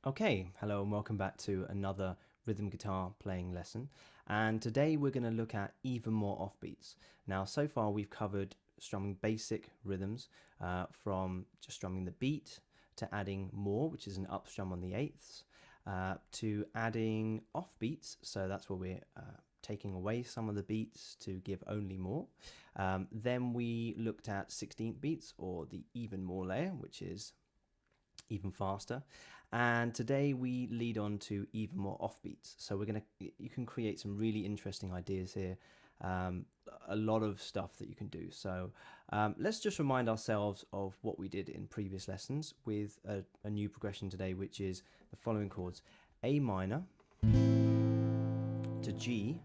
Okay, hello and welcome back to another rhythm guitar playing lesson. And today we're going to look at even more offbeats. Now, so far we've covered strumming basic rhythms from just strumming the beat to adding more, which is an up strum on the eighths, to adding offbeats. So that's where we're taking away some of the beats to give only more. Then we looked at 16th beats, or the even more layer, which is even faster. And today we lead on to even more offbeats. So you can create some really interesting ideas here. A lot of stuff that you can do. So let's just remind ourselves of what we did in previous lessons with a new progression today, which is the following chords: A minor to G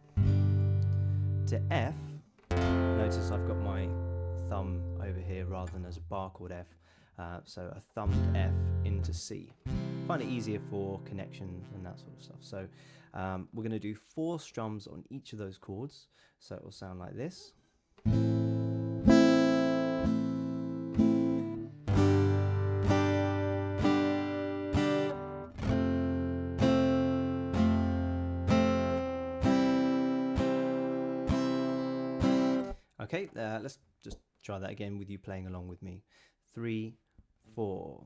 to F. Notice I've got my thumb over here rather than as a bar chord F. So a thumbed F into C. Find it easier for connections and that sort of stuff. So we're going to do 4 strums on each of those chords. So it will sound like this. Okay, let's just try that again with you playing along with me. 3, 4.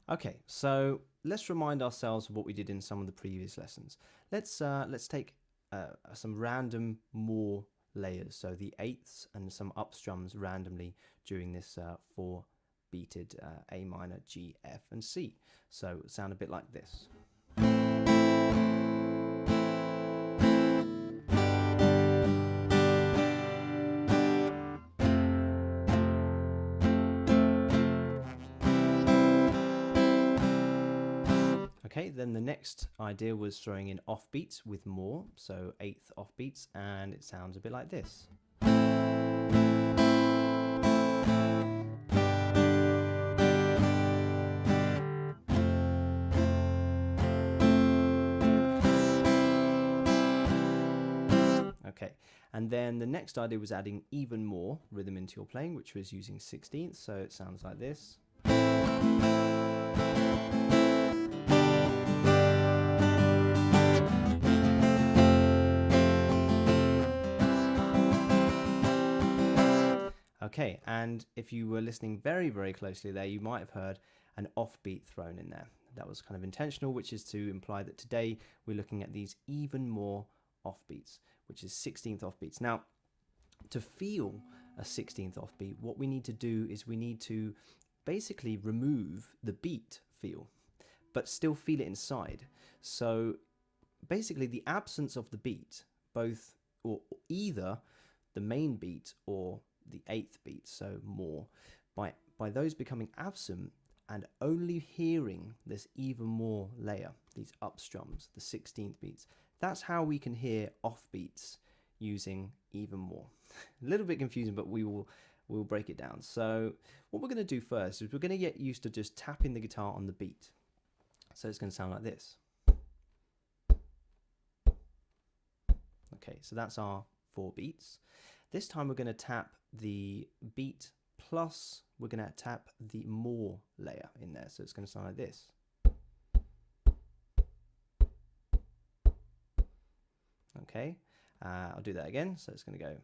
Okay, so let's remind ourselves of what we did in some of the previous lessons. Let's take some random more layers, so the eighths and some up strums randomly during this 4 beated A minor, G, F, and C. So it would sound a bit like this. Okay, then the next idea was throwing in offbeats with more, so eighth offbeats, and it sounds a bit like this. Okay, and then the next idea was adding even more rhythm into your playing, which was using 16ths, so it sounds like this. Okay, and if you were listening very, very closely there, you might have heard an offbeat thrown in there. That was kind of intentional, which is to imply that today we're looking at these even more offbeats, which is 16th offbeats. Now, to feel a 16th offbeat, what we need to do is we need to basically remove the beat feel, but still feel it inside. So basically the absence of the beat, both or either the main beat or the 8th beat, so more, by those becoming absent and only hearing this even more layer, these up strums, the 16th beats, that's how we can hear offbeats using even more. A little bit confusing, but we'll break it down. So what we're going to do first is we're going to get used to just tapping the guitar on the beat. So it's going to sound like this. Okay, so that's our 4 beats. This time we're going to tap the beat plus we're going to tap the more layer in there. So it's going to sound like this. Okay, I'll do that again. So it's going to go.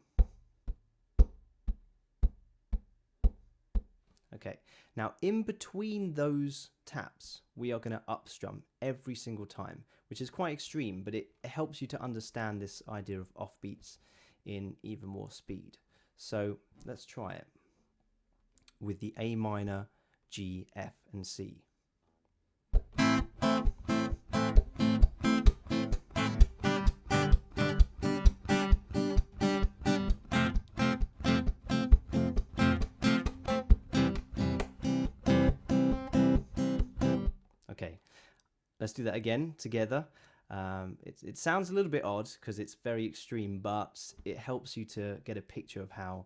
Okay, now in between those taps, we are going to up strum every single time, which is quite extreme, but it helps you to understand this idea of offbeats in even more speed. So let's try it with the A minor, G, F, and C. Okay, let's do that again together. It sounds a little bit odd because it's very extreme, but it helps you to get a picture of how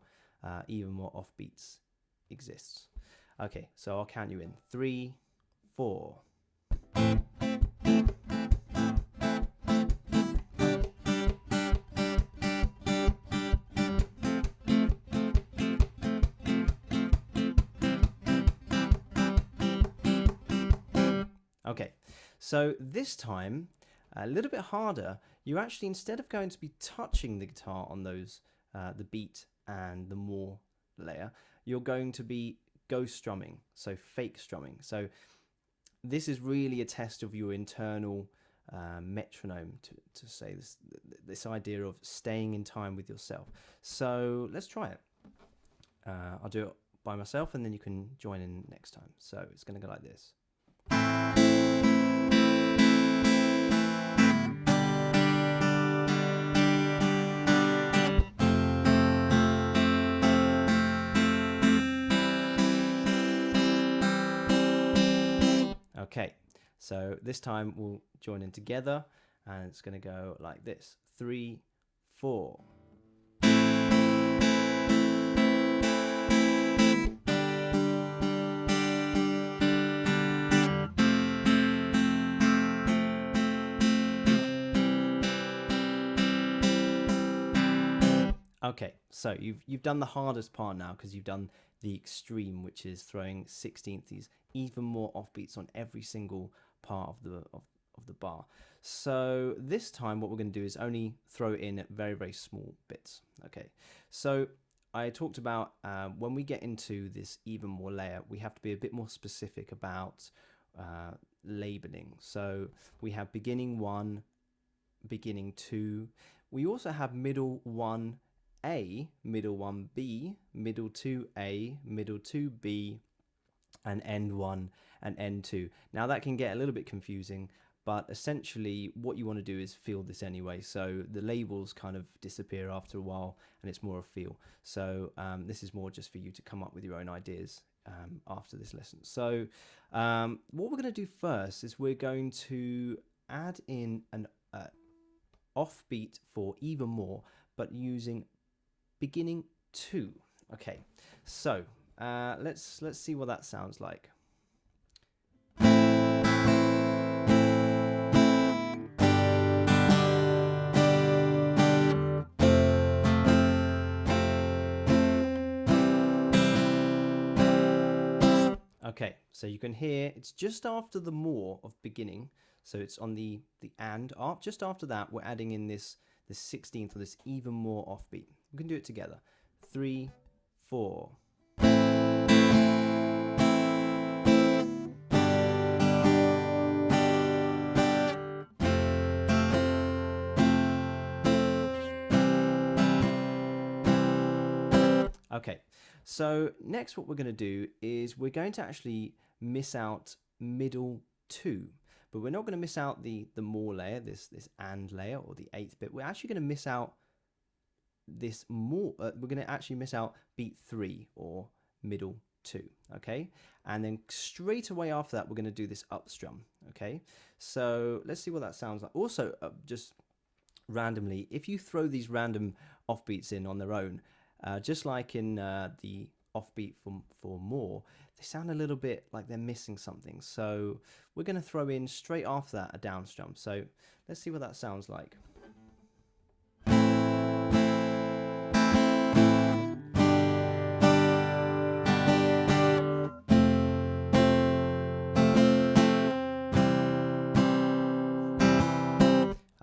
even more offbeats exists. Okay, so I'll count you in. 3, 4. Okay, so this time, a little bit harder. You actually, instead of going to be touching the guitar on those, the beat and the more layer, you're going to be ghost strumming, so fake strumming. So this is really a test of your internal metronome, to say this idea of staying in time with yourself. So let's try it. I'll do it by myself, and then you can join in next time. So it's going to go like this. Okay, so this time we'll join in together, and it's going to go like this. 3, 4. Okay, so you've done the hardest part now, because you've done the extreme, which is throwing 16th, these even more offbeats on every single part of the bar. So this time what we're going to do is only throw in very, very small bits. Okay, so I talked about when we get into this even more layer, we have to be a bit more specific about labeling. So we have beginning 1, beginning 2. We also have middle 1A, middle 1B, middle 2A, middle 2B, and end 1 and end 2. Now that can get a little bit confusing, but essentially what you want to do is feel this anyway. So the labels kind of disappear after a while, and it's more a feel. So this is more just for you to come up with your own ideas after this lesson. So what we're going to do first is we're going to add in an offbeat for even more, but using beginning 2. Okay, so let's see what that sounds like. Okay, so you can hear it's just after the more of beginning, so it's on the and. Just after that, we're adding in this 16th, or this even more offbeat. We can do it together. 3, 4. Okay, so next what we're going to do is we're going to actually miss out middle 2, but we're not going to miss out the more layer, this and layer, or the 8th bit. We're actually going to miss out this more, we're going to actually miss out beat 3, or middle 2, okay? And then straight away after that, we're going to do this up strum, okay? So let's see what that sounds like. Also, just randomly, if you throw these random offbeats in on their own, just like in the offbeat for more, they sound a little bit like they're missing something. So we're going to throw in straight after that a down strum. So let's see what that sounds like.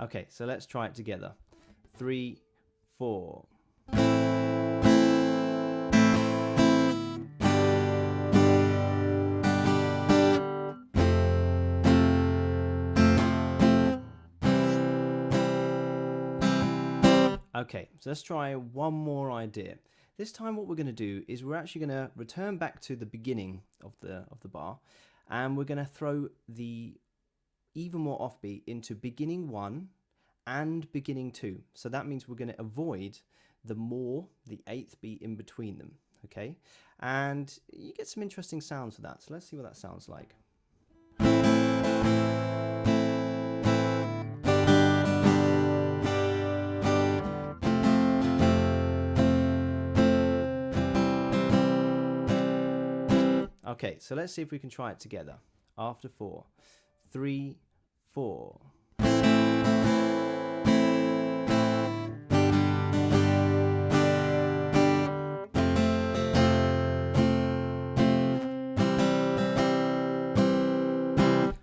Okay, so let's try it together. 3, 4. Okay, so let's try one more idea. This time what we're going to do is we're actually going to return back to the beginning of the bar, and we're going to throw the even more offbeat into beginning 1 and beginning 2. So that means we're going to avoid the 8th beat in between them, okay? And you get some interesting sounds for that. So let's see what that sounds like. Okay, so let's see if we can try it together. After 4, 3, 4.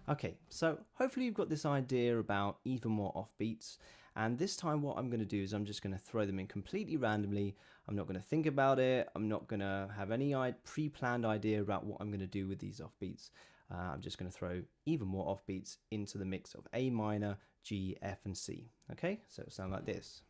Okay, so hopefully you've got this idea about even more offbeats. And this time what I'm going to do is I'm just going to throw them in completely randomly. I'm not going to think about it. I'm not going to have any pre-planned idea about what I'm going to do with these offbeats. I'm just going to throw even more offbeats into the mix of A minor, G, F, and C. Okay, so it'll sound like this.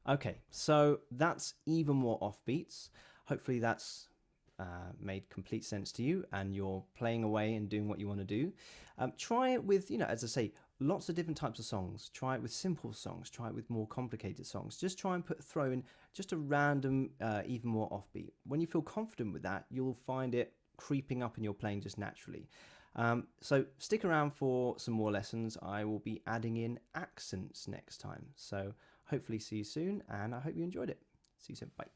Okay, so that's even more offbeats. Hopefully that's made complete sense to you and you're playing away and doing what you want to do. Try it with, as I say, lots of different types of songs. Try it with simple songs. Try it with more complicated songs. Just try and throw in just a random, even more offbeat. When you feel confident with that, you'll find it creeping up in your playing just naturally. So stick around for some more lessons. I will be adding in accents next time. So hopefully see you soon, and I hope you enjoyed it. See you soon. Bye.